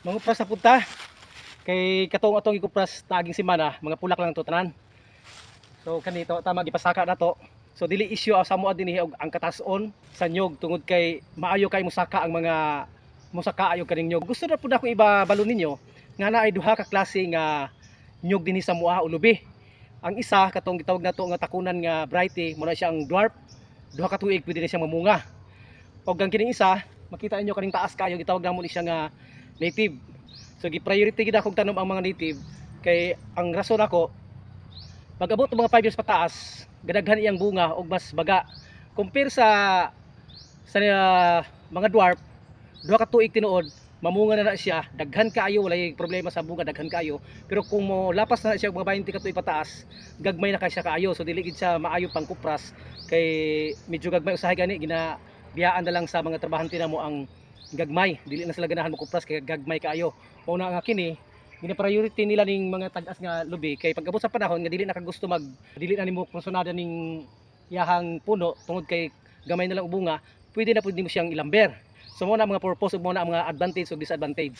Mangupras sa punta kay katong atong ikupras taging semana mga pulak lang to tanan. So kanito tama gipasaka na to. So dili issue sa mo dinhi og ang katason sa nyog tungod kay maayo kay musaka ang mga musaka ayo kaning nyog. Gusto na pud ako ibabalo ninyo nga naay duha ka klase nga nyog dinhi sa mua o lubi. Ang isa katong gitawag nato nga takunan nga brighty mo na siya ang dwarf. Duha ka tuig pwede na siyang mamunga. Og ang kining isa makita niyo kaning taas kayo gitawag namo ni siya nga native. So gi-priority gid akong tanom ang mga native kay ang rason ako pag abot mga 5 years pataas gadaghan iyang bunga og mas baga compare sa mga dwarf duha ka tuig tinuod mamunga na siya daghan kaayo walay problema sa bunga daghan kaayo pero kung mo lapas na siya og mga 20 ka tuig pataas gagmay na kay siya kaayo so dili gid siya maayo pang kupras kay medyo gagmay usahay gani biyaan na lang sa mga trabahante namo ang gagmay dili na sila ganahan mo kupras kay gagmay kaayo mao na nga kini gina-priority nila ning mga tagas nga lubi kay pag abot sa panahon nga dili na kagusto dili na nimo personada ning yahang puno tungod kay gamay na lang og bunga pwede na pud nimo siyang ilamber so mo na mga purpose ug mo na mga advantage ug disadvantage.